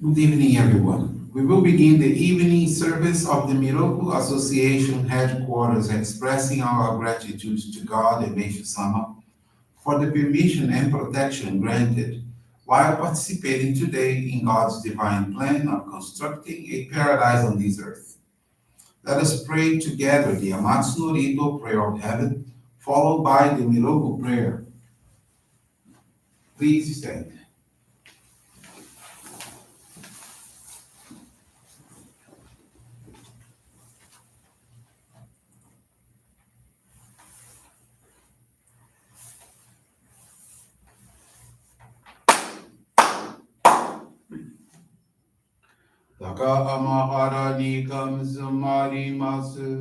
Good evening, everyone. We will begin the evening service of the Miroku Association headquarters, expressing our gratitude to God and Meishu-sama for the permission and protection granted while participating today in God's divine plan of constructing a paradise on this earth. Let us pray together the Amatsu-Norito prayer of heaven, followed by the Miroku prayer. Please stand. Taka amahara ni kamsumarimasu.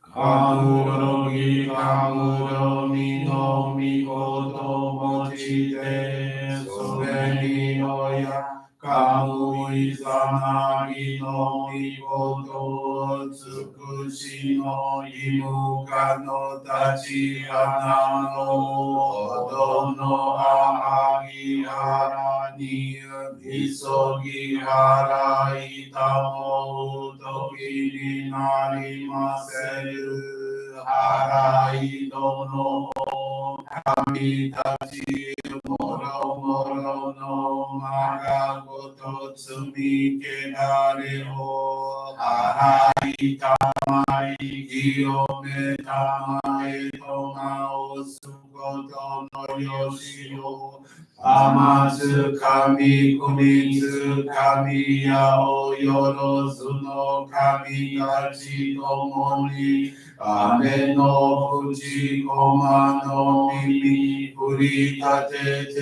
Kamurogi kamuromi no mikoto mochite sobeni oya kamu izanagi no mikoto tsukushi no imuka no tachi hana no odo no に急ぎ払いたもう時になりませる。払い殿神たちもろもろのまがごと積みけられを払いたまい清めたまえとまおすことのよしを天津神国津神やおよろずの神たちともに雨の口駒の耳振り立てて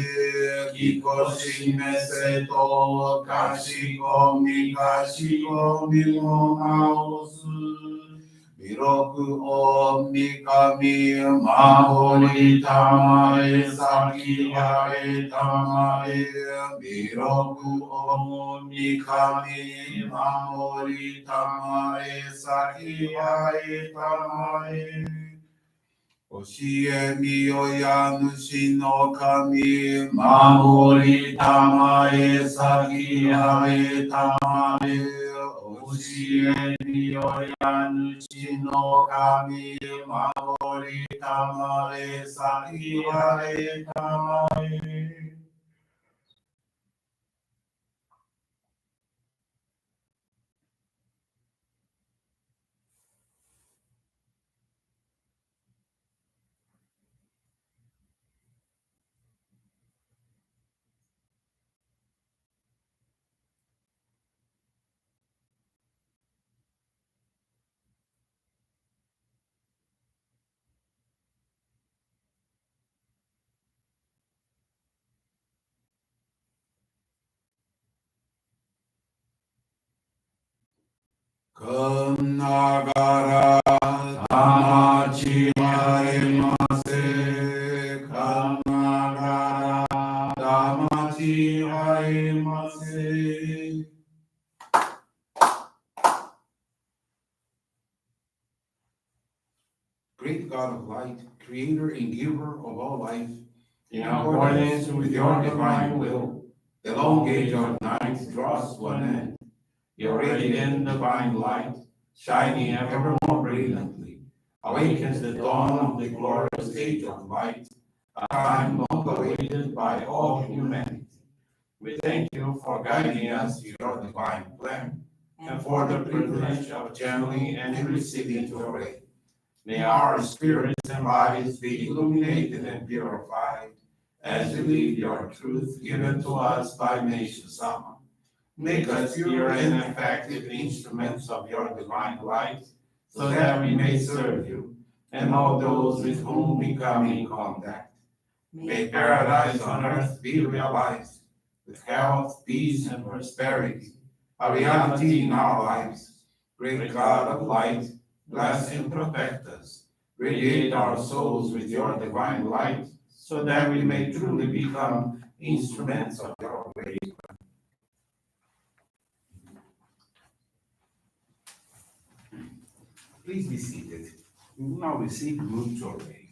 聞こしめせとかしこみも直す弥勒御神守りたまえ先はえたまえ弥勒御神守りたまえ先はえたまえ教えみよや主の神守りたまえ先はえたまえ教えみよや主の神守りたまえ先はえたまえくんながらたまちあえませくんながらたまちあえませ Great God of light, creator and giver of all life, In accordance with your divine will, the long age of night draws to an end. your radiant divine light, shining ever more brilliantly, awakens the dawn of the glorious age of light, a time long awaited by all humanity. We thank you for guiding us to your divine plan and for the privilege of channeling and receiving Johrei. May our spirits and bodies be illuminated and purified as we live your truth given to us by Meishu-sama. Make us pure and effective instruments of your divine light, so that we may serve you and all those with whom we come in contact. May paradise on earth be realized, with health, peace, and prosperity, a reality in our lives. Great God of light, bless and protect us. Radiate our souls with your divine light, so that we may truly become instruments of your grace. Please be seated. We will now receive group Johrei.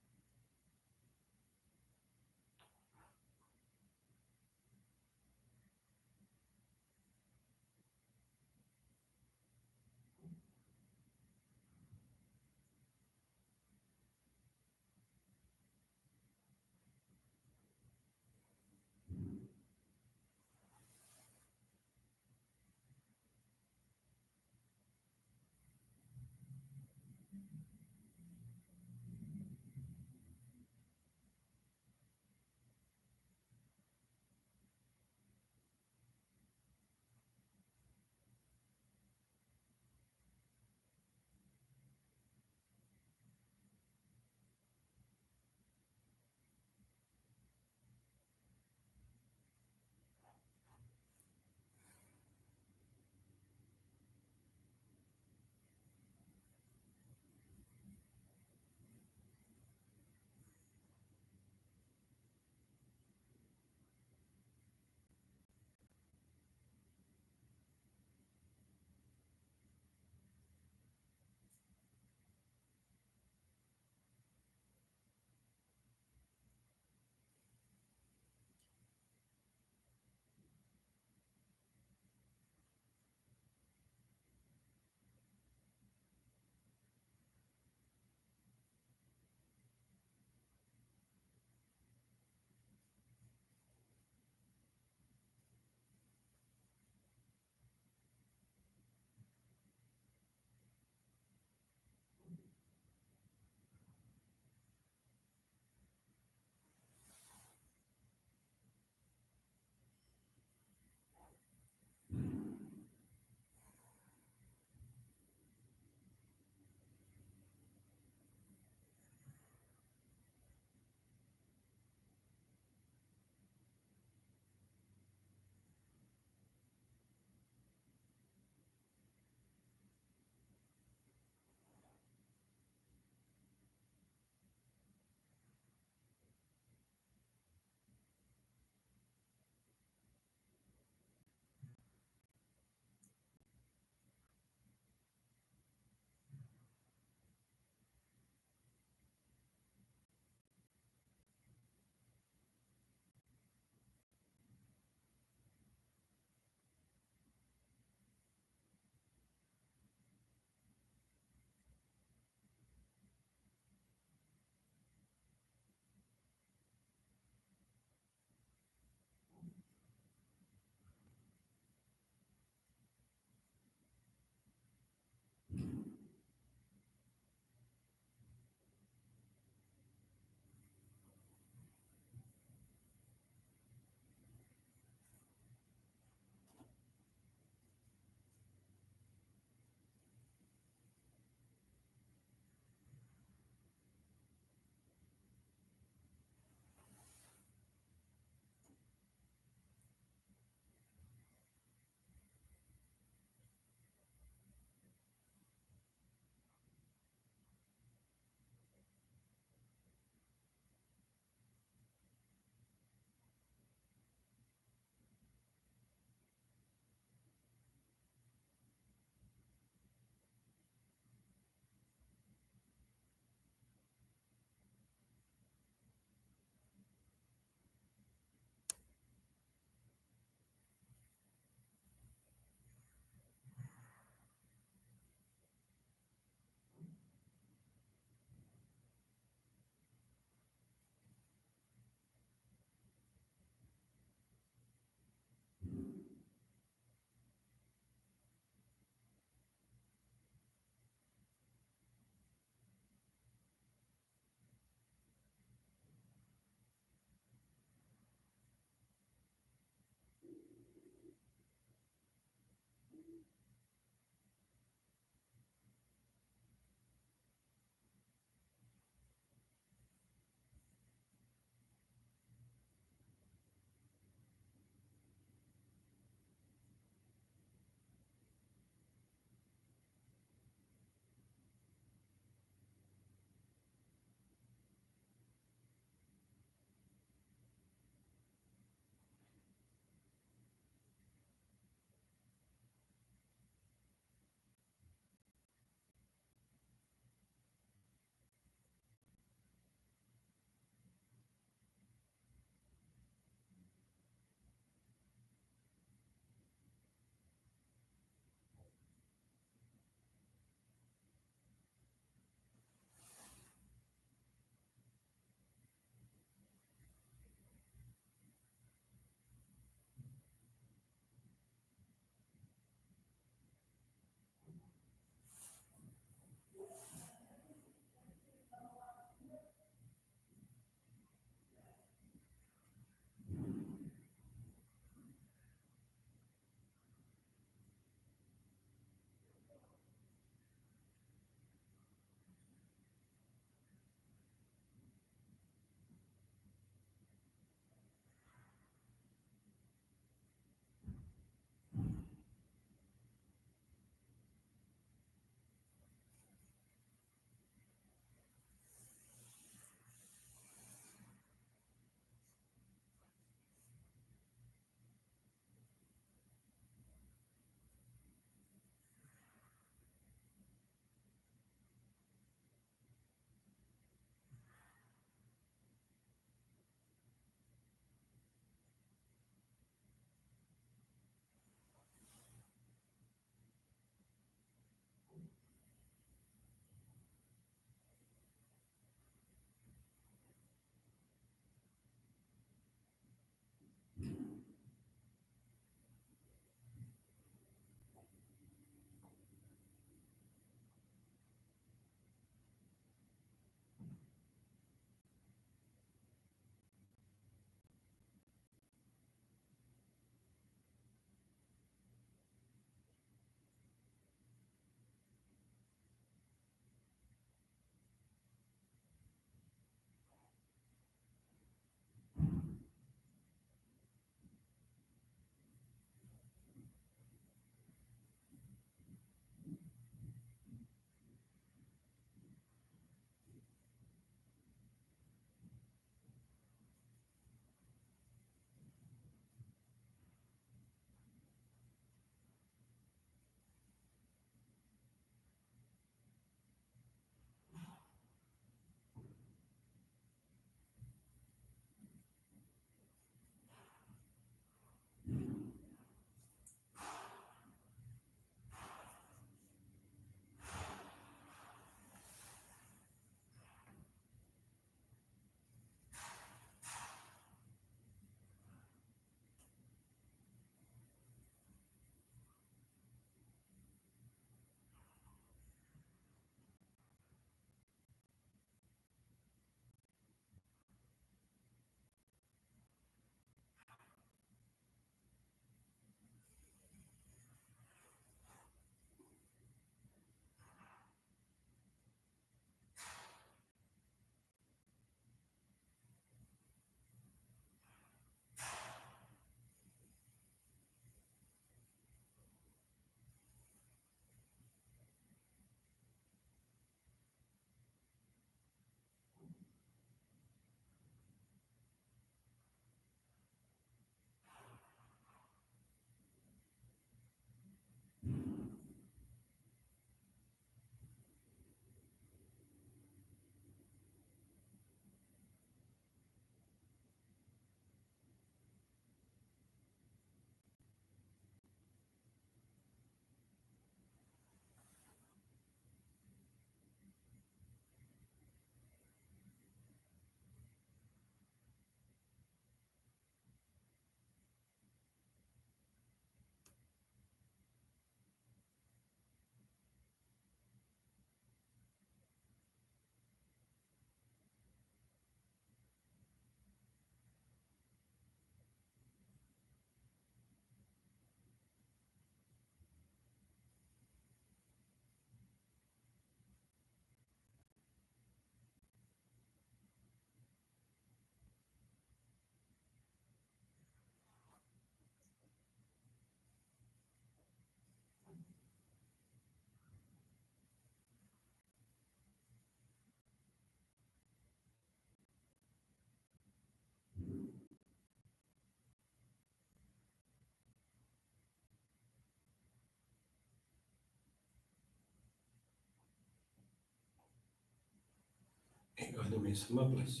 the Meishu-sama bless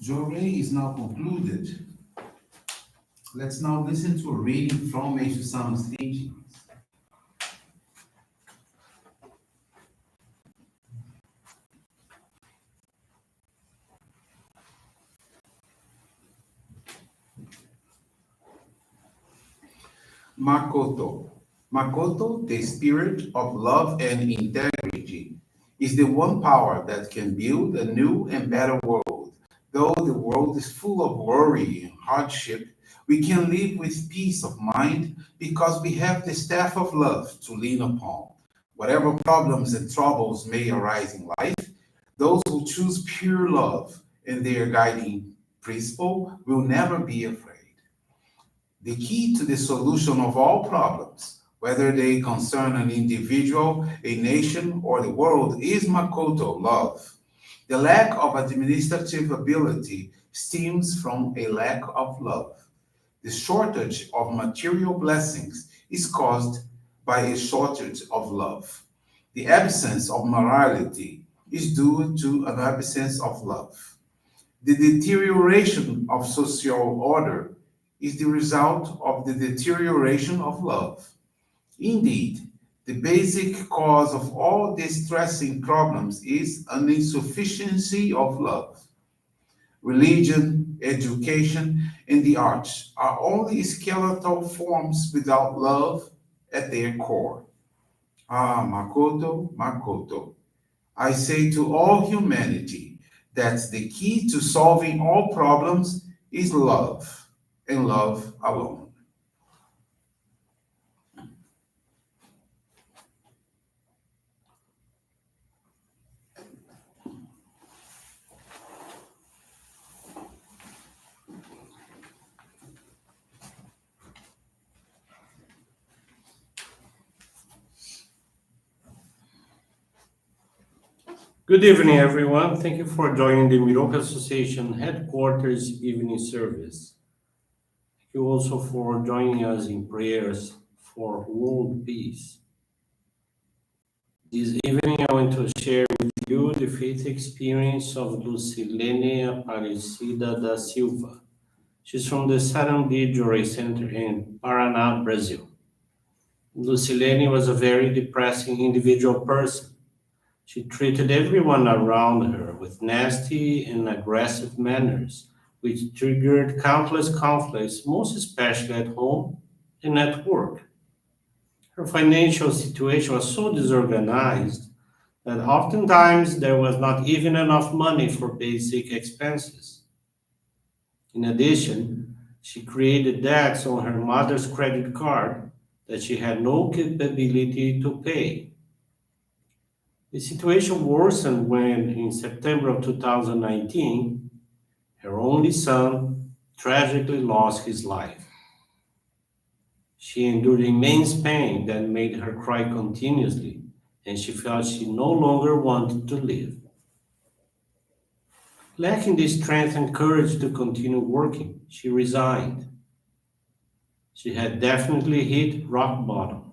you. Johrei is now concluded. Let's now listen to a reading from Meishu-sama's teachings. Makoto. Makoto, the spirit of love and integrity, is the one power that can build a new and better world. Though the world is full of worry and hardship, we can live with peace of mind because we have the staff of love to lean upon. Whatever problems and troubles may arise in life, those who choose pure love in their guiding principle will never be afraid. The key to the solution of all problems, whether they concern an individual, a nation, or the world, is Makoto, love. The lack of administrative ability stems from a lack of love. The shortage of material blessings is caused by a shortage of love. The absence of morality is due to an absence of love. The deterioration of social order is the result of the deterioration of love. Indeed, the basic cause of all distressing problems is an insufficiency of love. Religion, education, and the arts are only skeletal forms without love at their core. Ah, Makoto, Makoto. I say to all humanity that the key to solving all problems is love, and love alone. Good evening, everyone. Thank you for joining the Miroku Association headquarters evening service. Thank you also for joining us in prayers for world peace. This evening, I want to share with you the faith experience of Lucilene Aparecida da Silva. She's from the Sarandi Johrei Center in Paraná, Brazil. Lucilene was a very depressing individual person. She treated everyone around her with nasty and aggressive manners, which triggered countless conflicts, most especially at home and at work. Her financial situation was so disorganized that oftentimes there was not even enough money for basic expenses. In addition, she created debts on her mother's credit card that she had no capability to pay. The situation worsened when, in September of 2019, her only son tragically lost his life. She endured immense pain that made her cry continuously, and she felt she no longer wanted to live. Lacking the strength and courage to continue working, she resigned. She had definitely hit rock bottom.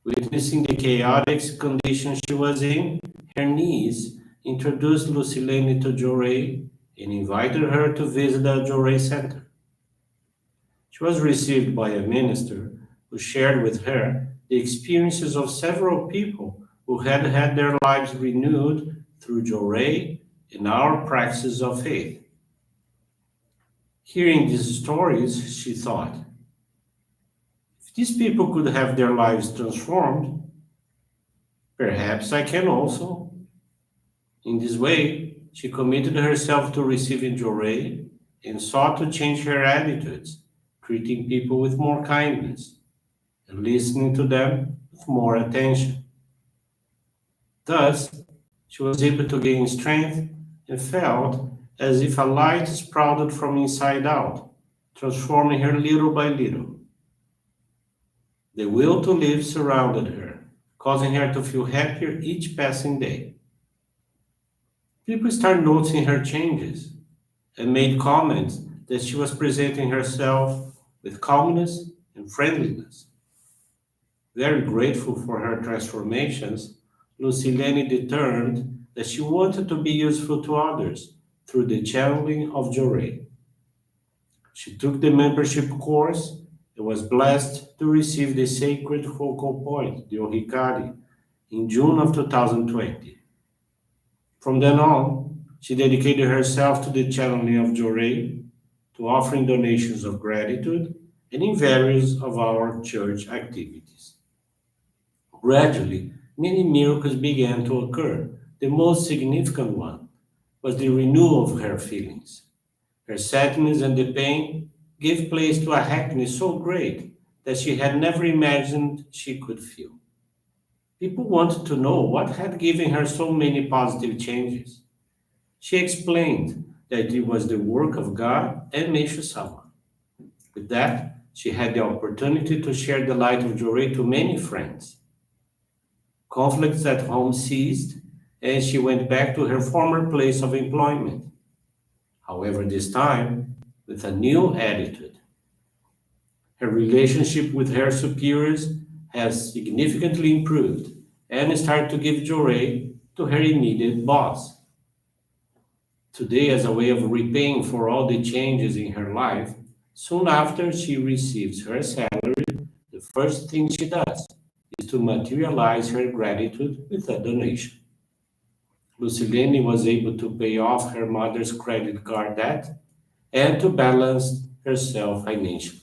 Witnessing the chaotic condition she was in, her niece introduced Lucilene to Johrei and invited her to visit the Johrei Center. She was received by a minister who shared with her the experiences of several people who had had their lives renewed through Johrei and our practice of faith. Hearing these stories, she thought, if these people could have their lives transformed, perhaps I can also. In this way, she committed herself to receiving Johrei and sought to change her attitudes, treating people with more kindness and listening to them with more attention. Thus, she was able to gain strength and felt as if a light sprouted from inside out, transforming her little by little. The will to live surrounded her, causing her to feel happier each passing day. People started noticing her changes and made comments that she was presenting herself with calmness and friendliness. Very grateful for her transformations, Lucilene determined that she wanted to be useful to others through the channeling of Johrei. She took the membership course and was blessed to receive the sacred focal point, the Ohikari, in June of 2020. From then on, she dedicated herself to the channeling of Johrei, to offering donations of gratitude, and in various of our church activities. Gradually, many miracles began to occur. The most significant one was the renewal of her feelings. Her sadness and the pain gave place to a happiness so great that she had never imagined she could feel. People wanted to know what had given her so many positive changes. She explained that it was the work of God and Meishu-sama. With that, she had the opportunity to share the light of Johrei to many friends. Conflicts at home ceased, and she went back to her former place of employment. However, this time, with a new attitude. Her relationship with her superiors has significantly improved and started to give Johrei to her immediate boss. Today, as a way of repaying for all the changes in her life, soon after she receives her salary, the first thing she does is to materialize her gratitude with a donation. Lucilene was able to pay off her mother's credit card debt and to balance herself financially.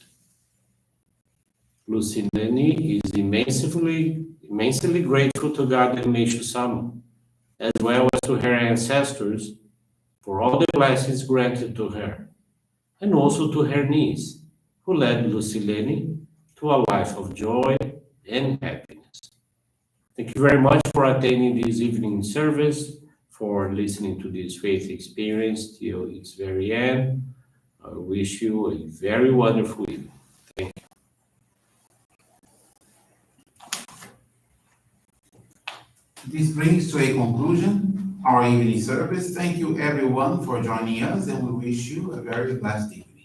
Lucilene is immensely grateful to God and Meishu-sama, as well as to her ancestors for all the blessings granted to her, and also to her niece, who led Lucilene to a life of joy and happiness. Thank you very much for attending this evening service, for listening to this faith experience till its very end. I wish you a very wonderful evening. Thank you. This brings to a conclusion our evening service. Thank you everyone for joining us, and we wish you a very blessed evening.